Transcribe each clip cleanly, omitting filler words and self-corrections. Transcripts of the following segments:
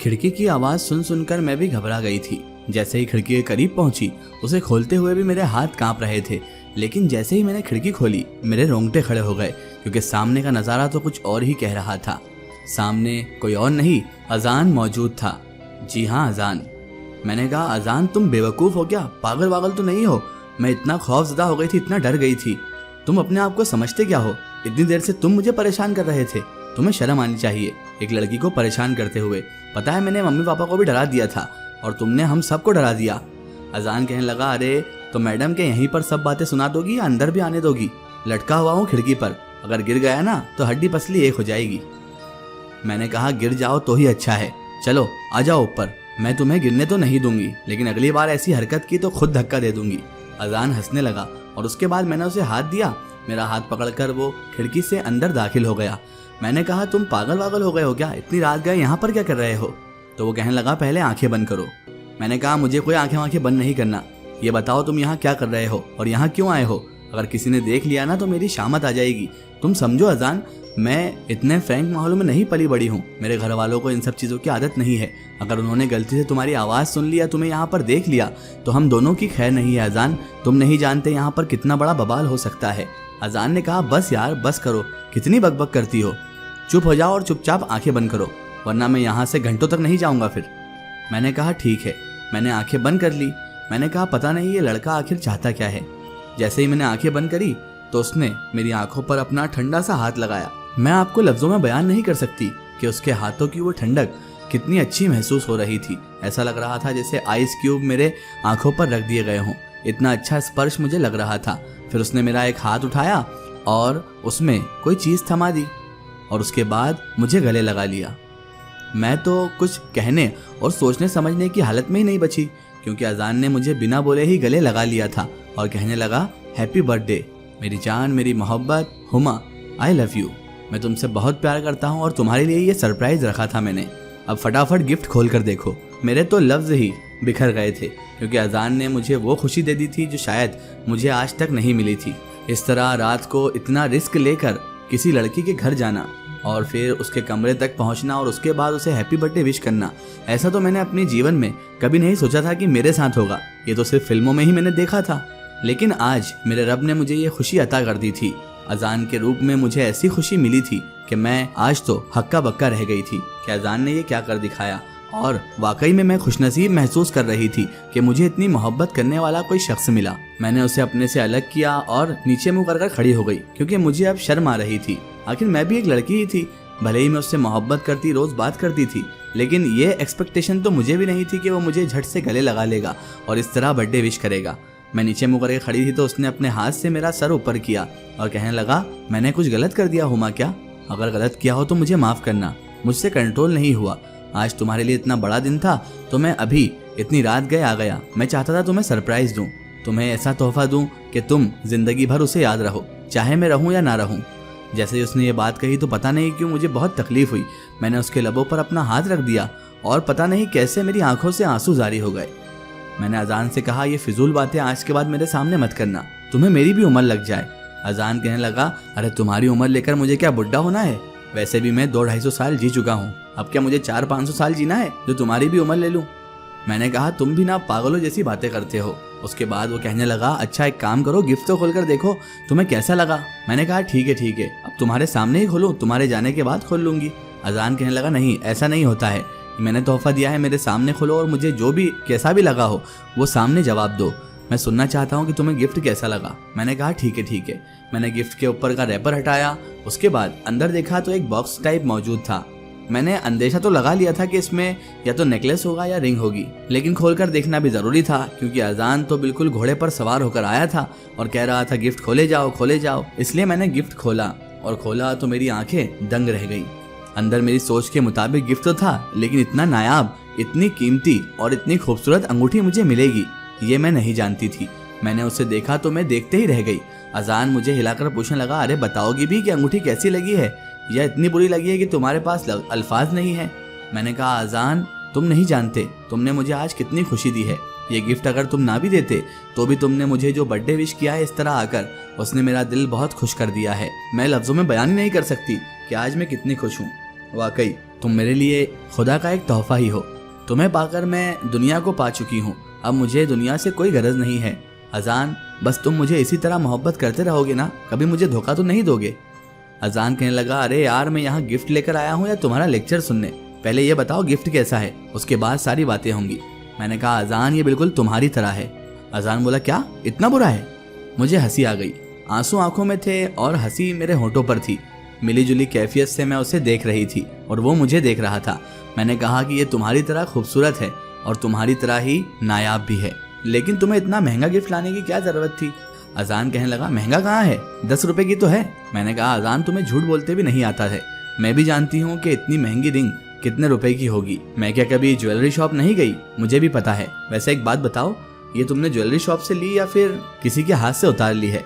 खिड़की की आवाज सुन सुनकर मैं भी घबरा गई थी। जैसे ही खिड़की के करीब पहुंची, उसे खोलते हुए भी मेरे हाथ कांप रहे थे। लेकिन जैसे ही मैंने खिड़की खोली, मेरे रोंगटे खड़े हो गए, क्योंकि सामने का नज़ारा तो कुछ और ही कह रहा था। सामने कोई और नहीं, अजान मौजूद था। जी हाँ, अजान। मैंने कहा, अजान तुम बेवकूफ़ हो क्या? पागल वागल तो नहीं हो? मैं इतना खौफजदा हो गई थी, इतना डर गई थी। तुम अपने आप को समझते क्या हो? इतनी देर से तुम मुझे परेशान कर रहे थे। तुम्हें शर्म आनी चाहिए, एक लड़की को परेशान करते हुए। पता है, मैंने मम्मी पापा को भी डरा दिया था और तुमने हम सबको डरा दिया। अजान कहने लगा, अरे तो मैडम के यहीं पर सब बातें सुना दोगी या अंदर भी आने दोगी? लटका हुआ हूँ खिड़की पर, अगर गिर गया ना तो हड्डी पसली एक हो जाएगी। मैंने कहा, गिर जाओ तो ही अच्छा है, चलो आ जाओ ऊपर। मैं तुम्हें गिरने तो नहीं दूंगी, लेकिन अगली बार ऐसी हरकत की तो खुद धक्का दे दूंगी। अजान हंसने लगा और उसके बाद मैंने उसे हाथ दिया। मेरा हाथ पकड़कर वो खिड़की से अंदर दाखिल हो गया। मैंने कहा, तुम पागल वागल हो गए हो क्या? इतनी रात गए यहाँ पर क्या कर रहे हो? तो वो कहने लगा, पहले आंखें बंद करो। मैंने कहा, मुझे कोई आंखें वांखें बंद नहीं करना। ये बताओ तुम यहाँ क्या कर रहे हो और यहाँ क्यों आए हो? अगर किसी ने देख लिया ना तो मेरी शामत आ जाएगी। तुम समझो अजान, मैं इतने फ्रैंक माहौल में नहीं पली बड़ी हूँ। मेरे घर वालों को इन सब चीज़ों की आदत नहीं है। अगर उन्होंने गलती से तुम्हारी आवाज़ सुन लिया, तुम्हें यहाँ पर देख लिया, तो हम दोनों की खैर नहीं है अजान। तुम नहीं जानते यहाँ पर कितना बड़ा बवाल हो सकता है। अजान ने कहा, बस यार बस करो, कितनी बकबक करती हो। चुप हो जाओ और चुपचाप आंखें बंद करो, वरना मैं यहाँ से घंटों तक नहीं जाऊँगा फिर। मैंने कहा, ठीक है। मैंने आंखें बंद कर ली। मैंने कहा, पता नहीं ये लड़का आखिर चाहता क्या है। जैसे ही मैंने आंखें बंद करी तो उसने मेरी आंखों पर अपना ठंडा सा हाथ लगाया। मैं आपको लफ्जों में बयान नहीं कर सकती कि उसके हाथों की वो ठंडक कितनी अच्छी महसूस हो रही थी। ऐसा लग रहा था जैसे आइस क्यूब मेरे आंखों पर रख दिए गए हों। इतना अच्छा स्पर्श मुझे लग रहा था। फिर उसने मेरा एक हाथ उठाया और उसमें कोई चीज़ थमा दी और उसके बाद मुझे गले लगा लिया। मैं तो कुछ कहने और सोचने समझने की हालत में ही नहीं बची, क्योंकि अजान ने मुझे बिना बोले ही गले लगा लिया था और कहने लगा, हैप्पी बर्थडे मेरी जान, मेरी मोहब्बत हुमा, आई लव यू। मैं तुमसे बहुत प्यार करता हूँ और तुम्हारे लिए ये सरप्राइज रखा था मैंने। अब फटाफट गिफ्ट खोल कर देखो। मेरे तो लफ्ज ही बिखर गए थे, क्योंकि अजान ने मुझे वो खुशी दे दी थी जो शायद मुझे आज तक नहीं मिली थी। इस तरह रात को इतना रिस्क लेकर किसी लड़की के घर जाना और फिर उसके कमरे तक पहुंचना और उसके बाद उसे हैप्पी बर्थडे विश करना, ऐसा तो मैंने अपने जीवन में कभी नहीं सोचा था कि मेरे साथ होगा। ये तो सिर्फ फिल्मों में ही मैंने देखा था। लेकिन आज मेरे रब ने मुझे ये खुशी अता कर दी थी। अजान के रूप में मुझे ऐसी खुशी मिली थी कि मैं आज तो हक्का बक्का रह गई थी कि अजान ने ये क्या कर दिखाया। और वाकई में मैं खुशनसीब महसूस कर रही थी कि मुझे इतनी मोहब्बत करने वाला कोई शख्स मिला। मैंने उसे अपने से अलग किया और नीचे मुंह कर खड़ी हो गई, क्योंकि मुझे अब शर्म आ रही थी। आखिर मैं भी एक लड़की ही थी। भले ही मैं उससे मोहब्बत करती, रोज बात करती थी, लेकिन ये एक्सपेक्टेशन तो मुझे भी नहीं थी कि वो मुझे झट से गले लगा लेगा और इस तरह बर्थडे विश करेगा। मैं नीचे मुंह करके खड़ी थी तो उसने अपने हाथ से मेरा सर ऊपर किया और कहने लगा, मैंने कुछ गलत कर दिया हुमा क्या? अगर गलत किया हो तो मुझे माफ करना, मुझसे कंट्रोल नहीं हुआ। आज तुम्हारे लिए इतना बड़ा दिन था तो मैं अभी इतनी रात गए आ गया। मैं चाहता था तुम्हें सरप्राइज दूं, तुम्हें ऐसा तोहफा दूं कि तुम जिंदगी भर उसे याद रहो, चाहे मैं रहूं या ना रहूं। जैसे ही उसने ये बात कही तो पता नहीं क्यों मुझे बहुत तकलीफ हुई। मैंने उसके लबों पर अपना हाथ रख दिया और पता नहीं कैसे मेरी आंखों से आंसू जारी हो गए। मैंने अजान से कहा, ये फिजूल बातें आज के बाद मेरे सामने मत करना, तुम्हें मेरी भी उम्र लग जाए। अजान कहने लगा, अरे तुम्हारी उम्र लेकर मुझे क्या बुढ़ा होना है? वैसे भी मैं 200-250 साल जी चुका हूँ, अब क्या मुझे 400-500 साल जीना है जो तुम्हारी भी उम्र ले लूँ? मैंने कहा, तुम भी ना पागलों जैसी बातें करते हो। उसके बाद वो कहने लगा, अच्छा एक काम करो, गिफ्ट तो खोलकर देखो, तुम्हें कैसा लगा? मैंने कहा, ठीक है, अब तुम्हारे सामने ही खोलूँ, तुम्हारे जाने के बाद खोल लूंगी। अजान कहने लगा, नहीं ऐसा नहीं होता है, मैंने तोहफा दिया है, मेरे सामने खोलो और मुझे जो भी कैसा भी लगा हो वो सामने जवाब दो। मैं सुनना चाहता हूँ कि तुम्हें गिफ्ट कैसा लगा। मैंने कहा, ठीक है। मैंने गिफ्ट के ऊपर का रैपर हटाया। उसके बाद अंदर देखा तो एक बॉक्स टाइप मौजूद था। मैंने अंदेशा तो लगा लिया था कि इसमें या तो नेकलेस होगा या रिंग होगी, लेकिन खोलकर देखना भी जरूरी था, क्योंकि अजान तो बिल्कुल घोड़े पर सवार होकर आया था और कह रहा था, गिफ्ट खोले जाओ। इसलिए मैंने गिफ्ट खोला और खोला तो मेरी आंखें दंग रह गई। अंदर मेरी सोच के मुताबिक गिफ्ट तो था, लेकिन इतना नायाब, इतनी कीमती और इतनी खूबसूरत अंगूठी मुझे मिलेगी ये मैं नहीं जानती थी। मैंने उसे देखा तो मैं देखते ही रह गई। अजान मुझे हिलाकर पूछने लगा, अरे बताओगी भी कि अंगूठी कैसी लगी है या इतनी बुरी लगी है कि तुम्हारे पास अल्फाज नहीं है? मैंने कहा, अजान तुम नहीं जानते, तुमने मुझे आज कितनी खुशी दी है। ये गिफ्ट अगर तुम ना भी देते तो भी तुमने मुझे जो बर्थडे विश किया है इस तरह आकर, उसने मेरा दिल बहुत खुश कर दिया है। मैं लफ्जों में बयान ही नहीं कर सकती कि आज मैं कितनी खुश हूँ। वाकई तुम मेरे लिए खुदा का एक तोहफा ही हो। तुम्हें पाकर मैं दुनिया को पा चुकी हूँ, अब मुझे दुनिया से कोई गरज नहीं है। अजान, बस तुम मुझे इसी तरह मोहब्बत करते रहोगे ना, कभी मुझे धोखा तो नहीं दोगे? अजान कहने लगा, अरे यार, मैं यहाँ गिफ्ट लेकर आया हूँ या तुम्हारा लेक्चर सुनने? पहले ये बताओ गिफ्ट कैसा है, उसके बाद सारी बातें होंगी। मैंने कहा, अजान ये बिल्कुल तुम्हारी तरह है। अजान बोला, क्या इतना बुरा है? मुझे हंसी आ गई, आंसू आंखों में थे और हंसी मेरे होठों पर थी। मिली जुली कैफियत से मैं उसे देख रही थी और वो मुझे देख रहा था। मैंने कहा कि ये तुम्हारी तरह खूबसूरत है और तुम्हारी तरह ही नायाब भी है, लेकिन तुम्हें इतना महंगा गिफ्ट लाने की क्या जरूरत थी? अजान कहने लगा, महंगा कहाँ है, 10 रुपए की तो है। मैंने कहा, अजान तुम्हें झूठ बोलते भी नहीं आता है, मैं भी जानती हूँ कि इतनी महंगी रिंग कितने रुपए की होगी। मैं क्या कभी ज्वेलरी शॉप नहीं गई? मुझे भी पता है। वैसे एक बात बताओ, ये तुमने ज्वेलरी शॉप से ली या फिर किसी के हाथ से उतार ली है?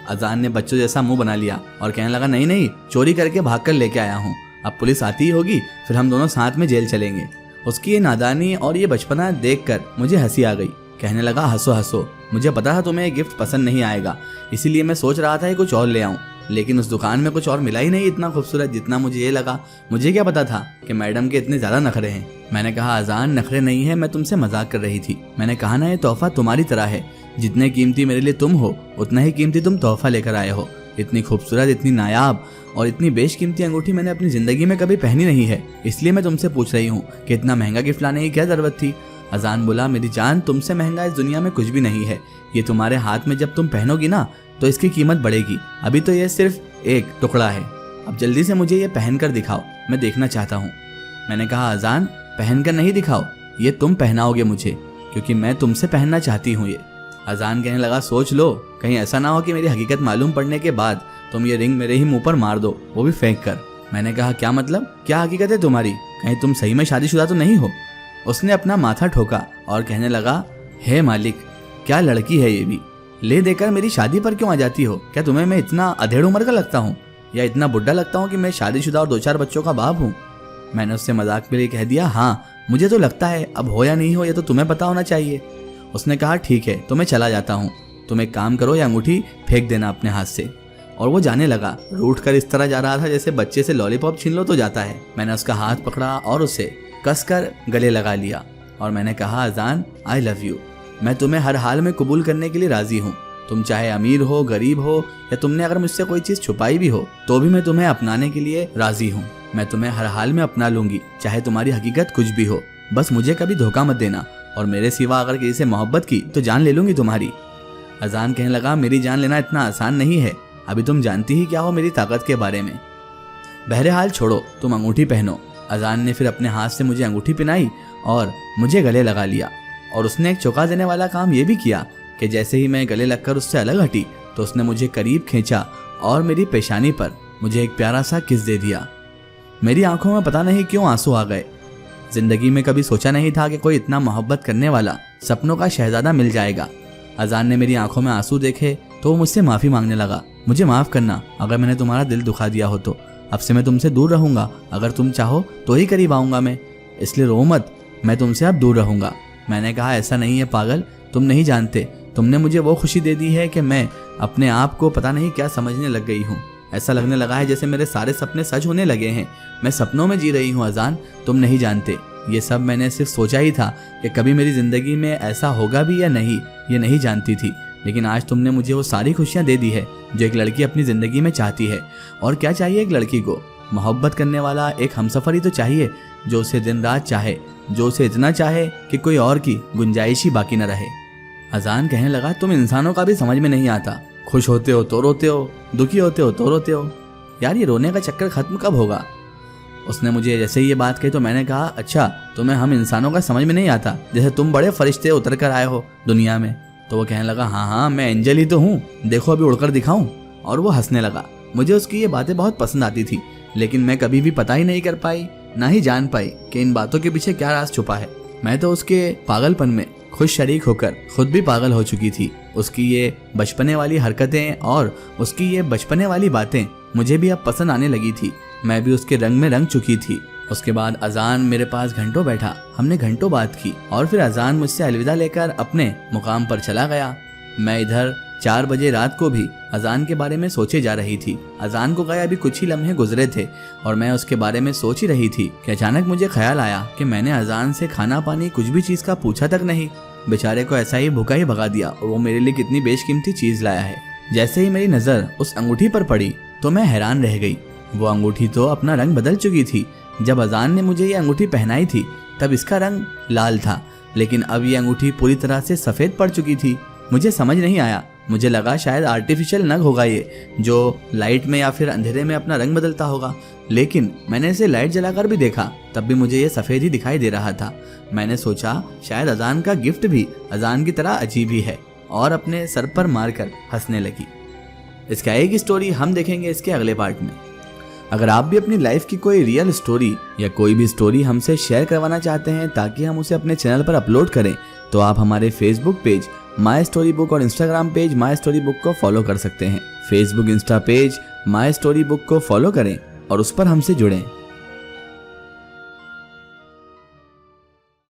अजान ने बच्चों जैसा मुंह बना लिया और कहने लगा, नहीं नहीं, चोरी करके भाग कर लेके आया हूँ। अब पुलिस आती ही होगी, फिर हम दोनों साथ में जेल चलेंगे। उसकी ये नादानी और ये बचपना देखकर मुझे हंसी आ गई। कहने लगा, हंसो हंसो, मुझे पता था तुम्हें ये गिफ्ट पसंद नहीं आएगा, इसीलिए मैं सोच रहा था कि कुछ और ले आऊं, लेकिन उस दुकान में कुछ और मिला ही नहीं इतना खूबसूरत जितना मुझे ये लगा। मुझे क्या पता था कि मैडम के इतने ज्यादा नखरे हैं। मैंने कहा, अजान नखरे नहीं है, मैं तुमसे मजाक कर रही थी। मैंने कहा ना, ये तोहफा तुम्हारी तरह है, जितने कीमती मेरे लिए तुम हो उतना ही कीमती तुम तोहफा लेकर आए हो। इतनी खूबसूरत, इतनी नायाब और इतनी बेशकीमती अंगूठी मैंने अपनी जिंदगी में कभी पहनी नहीं है, इसलिए मैं तुमसे पूछ रही हूँ कि इतना महंगा गिफ्ट लाने की क्या जरूरत थी? अजान बोला, मेरी जान, तुमसे महंगा इस दुनिया में कुछ भी नहीं है। ये तुम्हारे हाथ में जब तुम पहनोगी ना तो इसकी कीमत बढ़ेगी, अभी तो ये सिर्फ एक टुकड़ा है। अब जल्दी से मुझे ये पहनकर दिखाओ, मैं देखना चाहता हूँ। मैंने कहा, अजान पहनकर नहीं दिखाओ, ये तुम पहनाओगे मुझे, क्योंकि मैं तुमसे पहनना चाहती हूँ ये। अजान कहने लगा, सोच लो, कहीं ऐसा ना हो कि मेरी हकीकत मालूम पड़ने के बाद तुम ये रिंग मेरे ही मुंह पर मार दो, वो भी फेंक कर। मैंने कहा, क्या मतलब, क्या हकीकत है तुम्हारी? कहीं तुम सही में शादीशुदा तो नहीं हो? उसने अपना माथा ठोका और कहने लगा, हे मालिक, क्या लड़की है ये भी, ले देकर मेरी शादी पर क्यों आ जाती हो? क्या तुम्हें मैं इतना अधेड़ उम्र का लगता हूँ या इतना बुढ़ा लगता हूँ कि मैं शादीशुदा और 2-4 बच्चों का बाप हूँ? मैंने उससे मजाक में कह दिया, हाँ मुझे तो लगता है, अब हो या नहीं हो ये तो तुम्हें पता होना चाहिए। उसने कहा, ठीक है, तो मैं चला जाता हूँ, तुम एक काम करो, ये अंगूठी फेंक देना अपने हाथ से। और वो जाने लगा, रूठ कर इस तरह जा रहा था जैसे बच्चे से लॉलीपॉप छीन लो तो जाता है। मैंने उसका हाथ पकड़ा और उसे कसकर गले लगा लिया और मैंने कहा, अजान आई लव यू, मैं तुम्हें हर हाल में कबूल करने के लिए राजी हूँ। तुम चाहे अमीर हो, गरीब हो, या तुमने अगर मुझसे कोई चीज छुपाई भी हो तो भी मैं तुम्हें अपनाने के लिए राजी हूँ। मैं तुम्हें हर हाल में अपना लूंगी, चाहे तुम्हारी हकीकत कुछ भी हो। बस मुझे कभी धोखा मत देना, और मेरे सिवा अगर किसी से मोहब्बत की तो जान ले लूंगी तुम्हारी। अजान कहने लगा, मेरी जान लेना इतना आसान नहीं है, अभी तुम जानती ही क्या हो मेरी ताकत के बारे में। बहरहाल छोड़ो, तुम अंगूठी पहनो। अजान ने फिर अपने हाथ से मुझे अंगूठी पहनाई और मुझे गले लगा लिया, और उसने एक चौंका देने वाला काम यह भी किया कि जैसे ही मैं गले लगकर उससे अलग हटी तो उसने मुझे करीब खींचा और मेरी पेशानी पर मुझे एक प्यारा सा किस दे दिया। मेरी आंखों में पता नहीं क्यों आंसू आ गए। जिंदगी में कभी सोचा नहीं था कि कोई इतना मोहब्बत करने वाला सपनों का शहजादा मिल जाएगा। अजान ने मेरी आंखों में आंसू देखे तो वो मुझसे माफी मांगने लगा। मुझे माफ करना अगर मैंने तुम्हारा दिल दुखा दिया हो तो। अब से मैं तुमसे दूर रहूंगा, अगर तुम चाहो तो ही करीब आऊंगा मैं, इसलिए रो मत, मैं तुमसे अब दूर रहूंगा। मैंने कहा, ऐसा नहीं है पागल, तुम नहीं जानते, तुमने मुझे वो खुशी दे दी है कि मैं अपने आप को पता नहीं क्या समझने लग गई हूँ। ऐसा लगने लगा है जैसे मेरे सारे सपने सच होने लगे हैं, मैं सपनों में जी रही हूँ। अजान, तुम नहीं जानते, ये सब मैंने सिर्फ सोचा ही था कि कभी मेरी जिंदगी में ऐसा होगा भी या नहीं, ये नहीं जानती थी, लेकिन आज तुमने मुझे वो सारी खुशियाँ दे दी है जो एक लड़की अपनी जिंदगी में चाहती है। और क्या चाहिए एक लड़की को? मोहब्बत करने वाला एक हमसफर ही तो चाहिए, जो उसे दिन रात चाहे, जो उसे इतना चाहे कि कोई और की गुंजाइश ही बाकी न रहे। अजान कहने लगा, तुम इंसानों का भी समझ में नहीं आता, खुश होते हो तो रोते हो, दुखी होते हो तो रोते हो, यार ये रोने का चक्कर खत्म कब होगा? उसने मुझे जैसे ही ये बात कही तो मैंने कहा, अच्छा तुम्हें हम इंसानों का समझ में नहीं आता, जैसे तुम बड़े फरिश्ते उतर कर आए हो दुनिया में। तो वो कहने लगा, हाँ हाँ मैं एंजल ही तो हूँ, देखो अभी उड़कर दिखाऊं। और वो हंसने लगा। मुझे उसकी ये बातें बहुत पसंद आती थी, लेकिन मैं कभी भी पता ही नहीं कर पाई, ना ही जान पाई कि इन बातों के पीछे क्या राज छुपा है। मैं तो उसके पागलपन में खुद शरीक होकर खुद भी पागल हो चुकी थी। उसकी ये बचपने वाली हरकतें और उसकी ये बचपने वाली बातें मुझे भी अब पसंद आने लगी थी। मैं भी उसके रंग में रंग चुकी थी। उसके बाद अजान मेरे पास घंटों बैठा, हमने घंटों बात की और फिर अजान मुझसे अलविदा लेकर अपने मुकाम पर चला गया। मैं इधर 4 बजे रात को भी अजान के बारे में सोचे जा रही थी। अजान को गए अभी कुछ ही लम्हे गुजरे थे और मैं उसके बारे में सोच ही रही थी कि अचानक मुझे ख्याल आया कि मैंने अजान से खाना पानी कुछ भी चीज़ का पूछा तक नहीं। बेचारे को ऐसा ही भूखा ही भगा दिया और वो मेरे लिए कितनी बेशकीमती चीज़ लाया है। जैसे ही मेरी नज़र उस अंगूठी पर पड़ी तो मैं हैरान रह गई। वो अंगूठी तो अपना रंग बदल चुकी थी। जब अजान ने मुझे ये अंगूठी पहनाई थी तब इसका रंग लाल था, लेकिन अब ये अंगूठी पूरी तरह से सफ़ेद पड़ चुकी थी। मुझे समझ नहीं आया। मुझे लगा शायद आर्टिफिशियल नग होगा ये, जो लाइट में या फिर अंधेरे में अपना रंग बदलता होगा, लेकिन मैंने इसे लाइट जलाकर भी देखा तब भी मुझे ये सफ़ेद ही दिखाई दे रहा था। मैंने सोचा शायद अजान का गिफ्ट भी अजान की तरह अजीब ही है और अपने सर पर मारकर हंसने लगी। इसका एक स्टोरी हम देखेंगे इसके अगले पार्ट में। अगर आप भी अपनी लाइफ की कोई रियल स्टोरी या कोई भी स्टोरी हमसे शेयर करवाना चाहते हैं ताकि हम उसे अपने चैनल पर अपलोड करें, तो आप हमारे Facebook page my story book और Instagram page my story book को फॉलो कर सकते हैं। Facebook Insta page my story book को फॉलो करें और उस पर हमसे जुड़ें।